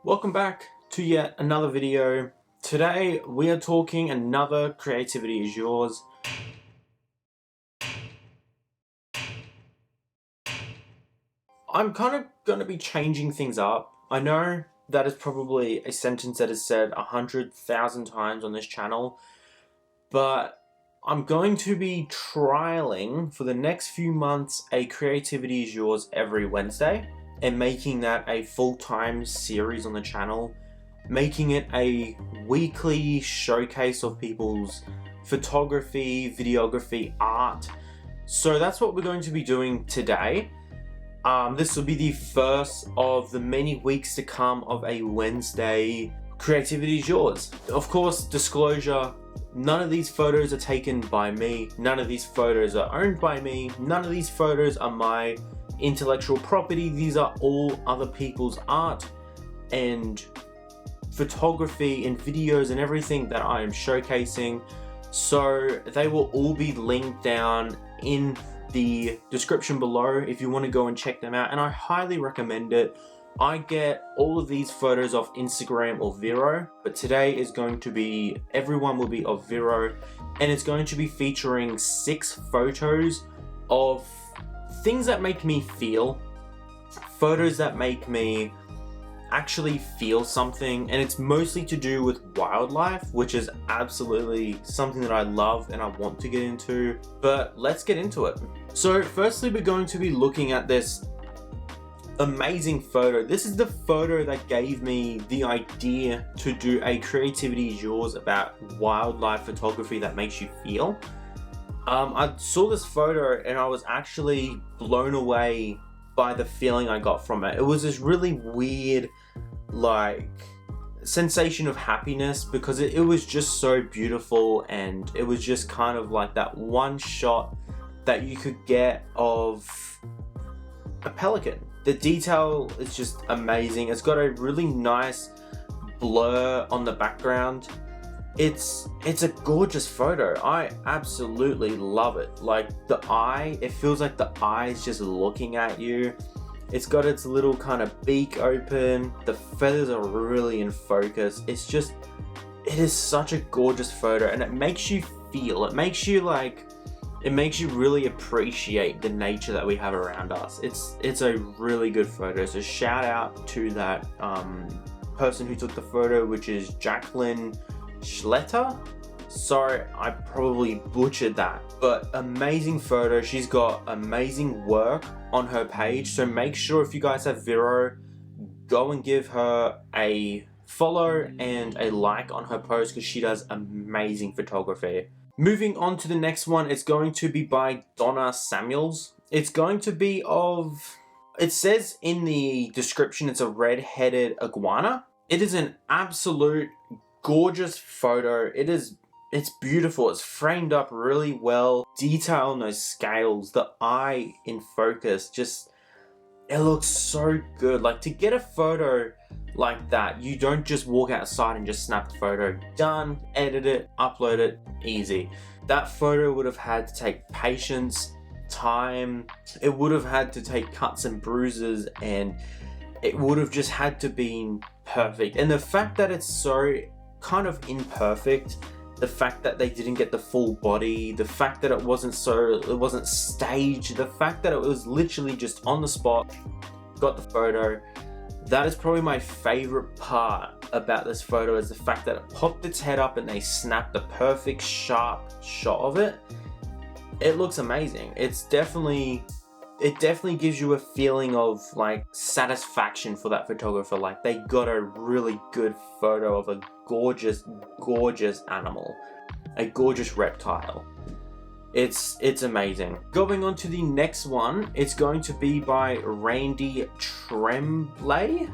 Welcome back to yet another video. Today we are talking another Creativity is Yours. I'm kind of going to be changing things up. I know that is probably a sentence that is said 100,000 times on this channel, but I'm going to be trialing for the next few months a Creativity is Yours every Wednesday and making that a full-time series on the channel, making it a weekly showcase of people's photography, videography, art. So that's what we're going to be doing today. This will be the first of the many weeks to come of a Wednesday Creativity is Yours. Of course, disclosure, none of these photos are taken by me. None of these photos are owned by me. None of these photos are my intellectual property. These are all other people's art and photography and videos and everything that I am showcasing. So they will all be linked down in the description below if you want to go and check them out, and I highly recommend it. I get all of these photos off Instagram or Vero, but today is going to be, everyone will be of Vero, and it's going to be featuring 6 photos of things that make me feel, photos that make me actually feel something, and it's mostly to do with wildlife, which is absolutely something that I love and I want to get into. But let's get into it. So firstly, we're going to be looking at this amazing photo. This is the photo that gave me the idea to do a Creativity is Yours about wildlife photography that makes you feel. I saw this photo and I was actually blown away by the feeling I got from it. It was this really weird, like, sensation of happiness because it was just so beautiful, and it was just kind of like that one shot that you could get of a pelican. The detail is just amazing. It's got a really nice blur on the background. It's a gorgeous photo. I absolutely love it. Like the eye, it feels like the eye is just looking at you. It's got its little kind of beak open. The feathers are really in focus. It is such a gorgeous photo, and it makes you feel, it makes you really appreciate the nature that we have around us. It's a really good photo. So shout out to that person who took the photo, which is Jacqueline Schletter. Sorry, I probably butchered that, but amazing photo. She's got amazing work on her page, so make sure if you guys have Vero, go and give her a follow and a like on her post because she does amazing photography. Moving on to the next one, it's going to be by Donna Samuels. It's going to be of, it says in the description, it's a red-headed iguana. It is an absolute gorgeous photo. It's beautiful. It's framed up really well. Detail on those scales, the eye in focus, just, it looks so good. Like, to get a photo like that, you don't just walk outside and just snap the photo. Done, edit it, upload it, easy. That photo would have had to take patience, time. It would have had to take cuts and bruises, and it would have just had to be perfect. And the fact that it's so kind of imperfect, the fact that they didn't get the full body, the fact that it wasn't staged, the fact that it was literally just on the spot, got the photo. That is probably my favorite part about this photo, is the fact that it popped its head up and they snapped the perfect sharp shot of it. It looks amazing. It definitely gives you a feeling of like satisfaction for that photographer. Like, they got a really good photo of a gorgeous, gorgeous animal, a gorgeous reptile. It's amazing. Going on to the next one, it's going to be by Randy Tremblay.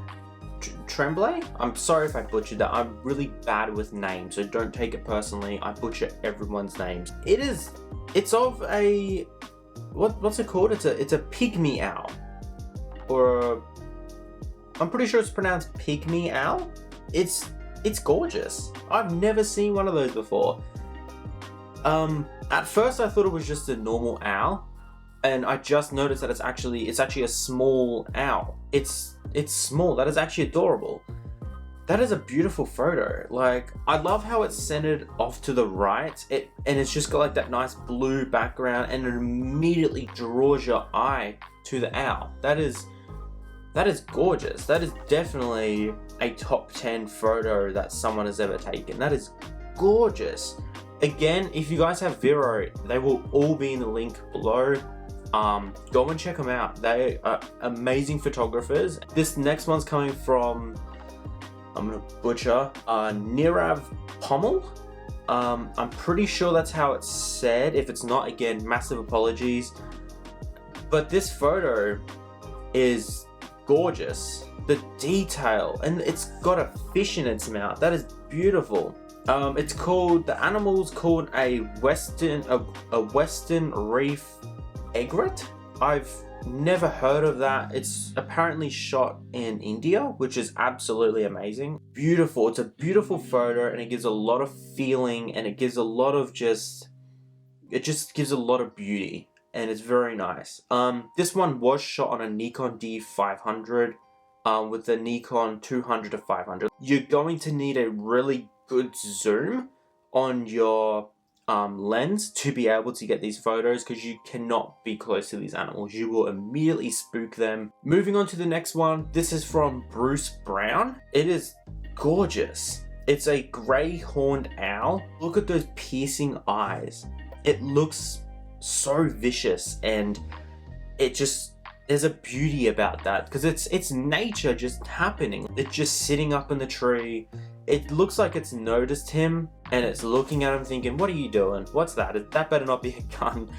I'm sorry if I butchered that. I'm really bad with names, so don't take it personally. I butcher everyone's names. It's of a, what's it called? It's a pygmy owl, or I'm pretty sure it's pronounced pygmy owl. It's gorgeous. I've never seen one of those before. At first I thought it was just a normal owl, and I just noticed that it's actually a small owl. It's small. That is actually adorable. that is a beautiful photo. Like, I love how it's centered off to the right, and it's just got like that nice blue background, and it immediately draws your eye to the owl. That is gorgeous. That is definitely a top 10 photo that someone has ever taken. That is gorgeous. Again, if you guys have Vero, they will all be in the link below. Go and check them out. They are amazing photographers. This next one's coming from, I'm gonna butcher, Nirav Pommel. I'm pretty sure that's how it's said. If it's not, again, massive apologies. But this photo is gorgeous. The detail, and it's got a fish in its mouth. That is beautiful. It's called, the animal's called a Western Reef Egret. I've never heard of that. It's apparently shot in India, which is absolutely amazing. Beautiful. It's a beautiful photo, and it gives a lot of feeling, and it gives a lot of it just gives a lot of beauty, and it's very nice. This one was shot on a Nikon D500 with the Nikon 200 to 500. You're going to need a really good zoom on your lens to be able to get these photos, because you cannot be close to these animals. You will immediately spook them. Moving on to the next one. This is from Bruce Brown. It is gorgeous. It's a grey horned owl. Look at those piercing eyes. It looks so vicious, and it just, there's a beauty about that, because it's nature just happening. It's just sitting up in the tree. It looks like it's noticed him, and it's looking at him thinking, what are you doing? What's that? That better not be a gun.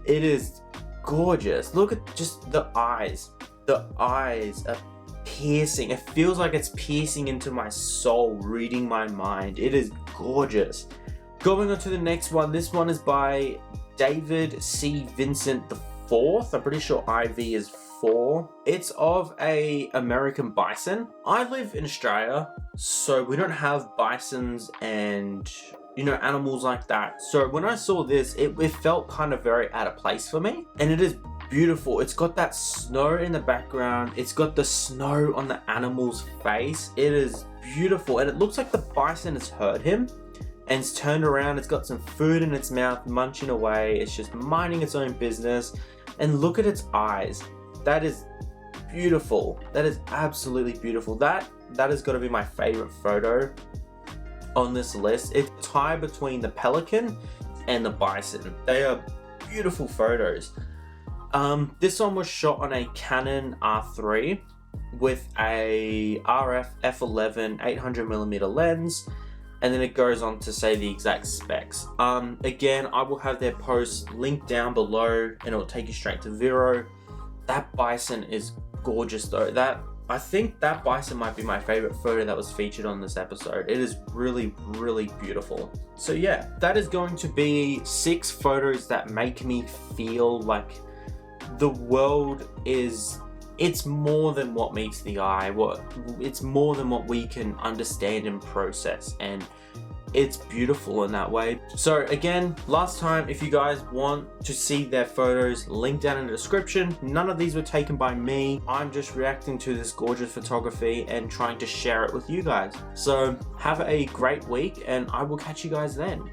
It is gorgeous. Look at just the eyes. The eyes are piercing. It feels like it's piercing into my soul, reading my mind. It is gorgeous. Going on to the next one. This one is by David C. Vincent IV. I'm pretty sure IV is 4. It's of a American bison. I live in Australia, so we don't have bisons and, you know, animals like that. So when I saw this, it felt kind of very out of place for me. And it is beautiful. It's got that snow in the background. It's got the snow on the animal's face. It is beautiful. And it looks like the bison has heard him and it's turned around. It's got some food in its mouth, munching away. It's just minding its own business. And look at its eyes. That is beautiful. That is absolutely beautiful. That has got to be my favorite photo on this list. It's a tie between the pelican and the bison. They are beautiful photos. This one was shot on a Canon R3 with a RF f11 800mm lens, and then it goes on to say the exact specs. Again, I will have their post linked down below, and it will take you straight to Vero. That bison is gorgeous though. I think that bison might be my favorite photo that was featured on this episode. It is really, really beautiful. So yeah, that is going to be 6 photos that make me feel like the world is, it's more than what meets the eye. It's more than what we can understand and process, and it's beautiful in that way. So again, last time, if you guys want to see their photos, link down in the description. None of these were taken by me. I'm just reacting to this gorgeous photography and trying to share it with you guys. So have a great week, and I will catch you guys then.